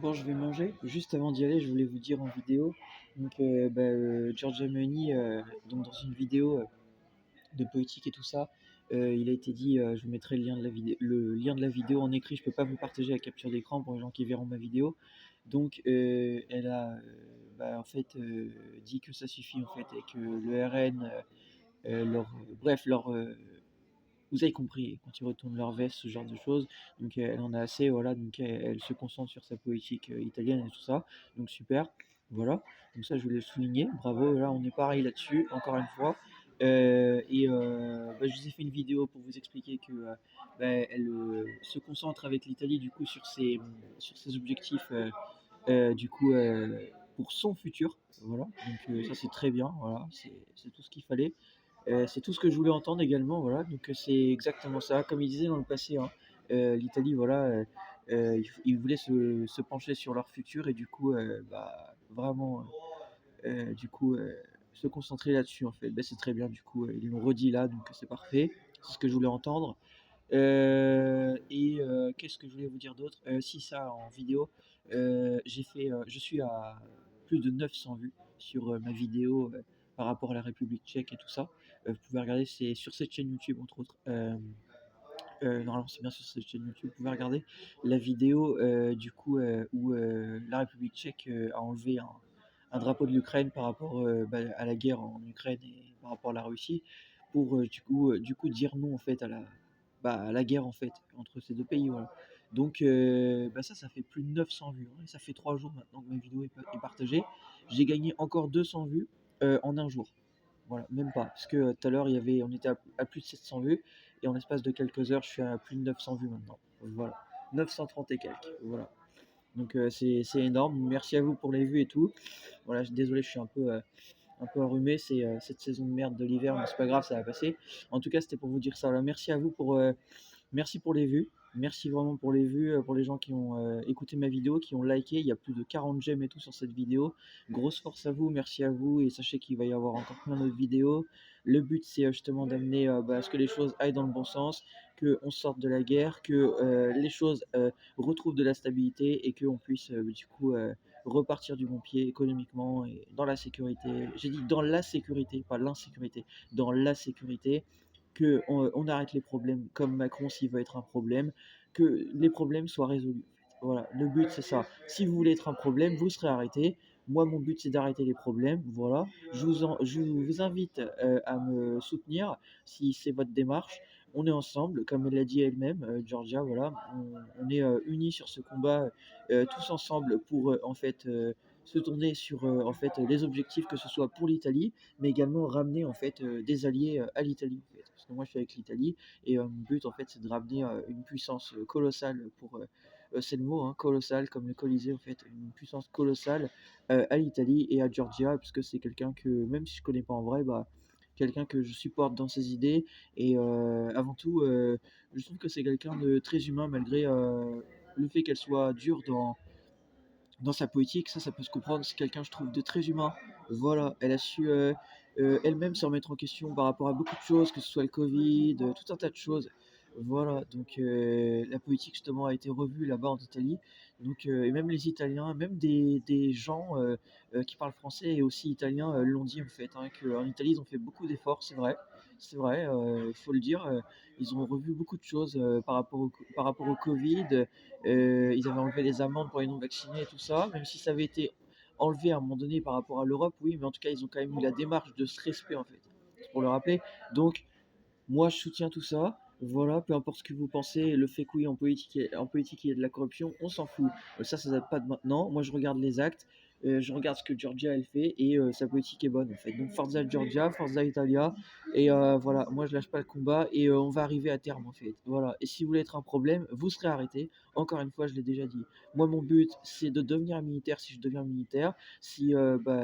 Bon, je vais manger. Juste avant d'y aller, je voulais vous dire en vidéo. Donc, Giorgia Meloni, donc dans une vidéo de politique et tout ça, il a été dit, je vous mettrai le lien de la vidéo en écrit. Je peux pas vous partager la capture d'écran pour les gens qui verront ma vidéo. Donc, elle a, en fait, dit que ça suffit en fait et que le RN, vous avez compris, quand ils retournent leur veste, ce genre de choses. Donc elle en a assez, voilà, donc elle se concentre sur sa politique italienne et tout ça. Donc super, voilà. Donc ça, je voulais le souligner. Bravo, là, on est pareil là-dessus, encore une fois. Je vous ai fait une vidéo pour vous expliquer que elle se concentre avec l'Italie du coup sur ses objectifs du coup pour son futur. Voilà. Donc ça c'est très bien. Voilà, c'est tout ce qu'il fallait. C'est tout ce que je voulais entendre également, voilà, donc c'est exactement ça. Comme il disait dans le passé, hein, l'Italie, voilà, ils voulaient se pencher sur leur futur et du coup, vraiment, du coup, se concentrer là-dessus en fait. C'est très bien, du coup, ils l'ont redit là, donc c'est parfait. C'est ce que je voulais entendre. Qu'est-ce que je voulais vous dire d'autre? Si ça en vidéo, je suis à plus de 900 vues sur, ma vidéo, par rapport à la République tchèque et tout ça. Vous pouvez regarder, c'est sur cette chaîne YouTube entre autres. Normalement c'est bien sur cette chaîne YouTube. Vous pouvez regarder la vidéo, du coup, où, la République tchèque, a enlevé un drapeau de l'Ukraine par rapport, à la guerre en Ukraine et par rapport à la Russie pour, du coup dire non en fait à la guerre en fait entre ces 2 pays, voilà. Donc ça fait plus de 900 vues, hein, et ça fait 3 jours maintenant que ma vidéo est partagée. J'ai gagné encore 200 vues, en un jour. Voilà, même pas, parce que tout à l'heure, on était à plus de 700 vues, et en l'espace de quelques heures, je suis à plus de 900 vues maintenant. Voilà, 930 et quelques, voilà. Donc c'est énorme. Merci à vous pour les vues et tout. Voilà, désolé, je suis un peu enrhumé, c'est cette saison de merde de l'hiver, mais c'est pas grave, ça va passer. En tout cas, c'était pour vous dire ça. Voilà, merci à vous merci pour les vues. Merci vraiment pour les vues, pour les gens qui ont écouté ma vidéo, qui ont liké. Il y a plus de 40 j'aime et tout sur cette vidéo. Grosse force à vous, merci à vous. Et sachez qu'il va y avoir encore plein d'autres vidéos. Le but, c'est justement d'amener à ce que les choses aillent dans le bon sens, qu'on sorte de la guerre, que les choses retrouvent de la stabilité et qu'on puisse du coup repartir du bon pied économiquement et dans la sécurité. J'ai dit dans la sécurité, pas l'insécurité, dans la sécurité, que on arrête les problèmes comme Macron s'il veut être un problème, que les problèmes soient résolus. Voilà, le but c'est ça. Si vous voulez être un problème, vous serez arrêté. Moi, mon but c'est d'arrêter les problèmes. Voilà, je vous invite à me soutenir si c'est votre démarche. On est ensemble, comme elle l'a dit elle-même, Georgia. Voilà, on est unis sur ce combat, tous ensemble pour en fait se tourner sur en fait les objectifs, que ce soit pour l'Italie, mais également ramener en fait des alliés à l'Italie en fait. Parce que moi je suis avec l'Italie et mon but en fait c'est de ramener une puissance colossale pour c'est le mot hein, colossal comme le Colisée en fait, une puissance colossale à l'Italie et à Georgia, puisque c'est quelqu'un que même si je connais pas en vrai, quelqu'un que je supporte dans ses idées et avant tout je trouve que c'est quelqu'un de très humain malgré le fait qu'elle soit dure dans sa politique, ça peut se comprendre. C'est quelqu'un, je trouve, de très humain. Voilà, elle a su elle-même se remettre en question par rapport à beaucoup de choses, que ce soit le Covid, tout un tas de choses. Voilà, donc la politique justement a été revue là-bas en Italie. Donc, et même les Italiens, même des gens qui parlent français et aussi italiens l'ont dit en fait, hein, qu'en Italie ils ont fait beaucoup d'efforts, c'est vrai, il faut le dire. Ils ont revu beaucoup de choses par rapport au Covid. Ils avaient enlevé les amendes pour les non-vaccinés et tout ça, même si ça avait été enlevé à un moment donné par rapport à l'Europe, oui, mais en tout cas, ils ont quand même eu la démarche de ce respect, en fait. C'est pour le rappeler. Donc, moi, je soutiens tout ça. Voilà, peu importe ce que vous pensez, le fait que oui, en politique, il y a de la corruption, on s'en fout. Ça date pas de maintenant. Moi, je regarde les actes, je regarde ce que Georgia, elle fait, et sa politique est bonne, en fait. Donc, Forza Georgia, Forza Italia, et voilà, moi, je lâche pas le combat, et on va arriver à terme, en fait. Voilà, et si vous voulez être un problème, vous serez arrêté. Encore une fois, je l'ai déjà dit. Moi, mon but, c'est de devenir militaire si je deviens militaire, si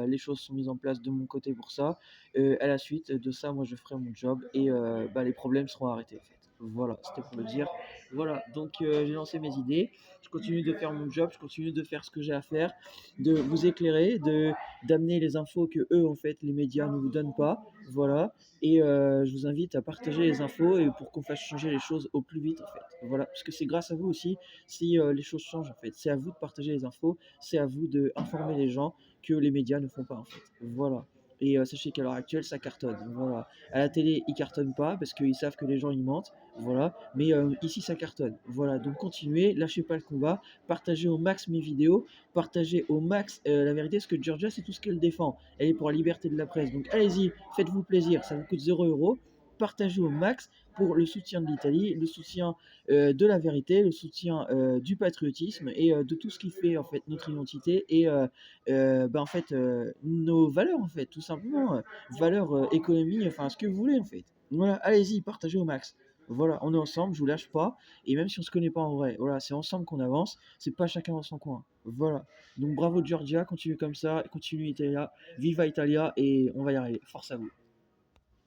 les choses sont mises en place de mon côté pour ça. À la suite de ça, moi, je ferai mon job et les problèmes seront arrêtés, en fait. Voilà, c'était pour le dire. Voilà, donc j'ai lancé mes idées, je continue de faire mon job, je continue de faire ce que j'ai à faire, de vous éclairer, d'amener les infos que eux, en fait, les médias ne vous donnent pas, voilà. Et je vous invite à partager les infos et pour qu'on fasse changer les choses au plus vite, en fait. Voilà, parce que c'est grâce à vous aussi si les choses changent, en fait. C'est à vous de partager les infos, c'est à vous d'informer les gens que les médias ne font pas, en fait. Voilà. Et sachez qu'à l'heure actuelle, ça cartonne. Voilà. À la télé, ils cartonnent pas parce qu'ils savent que les gens ils mentent. Voilà. Mais ici, ça cartonne. Voilà. Donc continuez, lâchez pas le combat, partagez au max mes vidéos, partagez au max la vérité, parce que Georgia, c'est tout ce qu'elle défend. Elle est pour la liberté de la presse. Donc allez-y, faites-vous plaisir, ça vous coûte 0 €. Partagez au max pour le soutien de l'Italie, le soutien de la vérité, le soutien du patriotisme et de tout ce qui fait en fait notre identité et en fait nos valeurs en fait tout simplement valeurs économie enfin ce que vous voulez en fait. Voilà, allez-y, partagez au max. Voilà, on est ensemble, je vous lâche pas. Et même si on se connaît pas en vrai, voilà, c'est ensemble qu'on avance, c'est pas chacun dans son coin. Voilà. Donc bravo Georgia, continuez comme ça, continuez Italia, viva Italia et on va y arriver. Force à vous.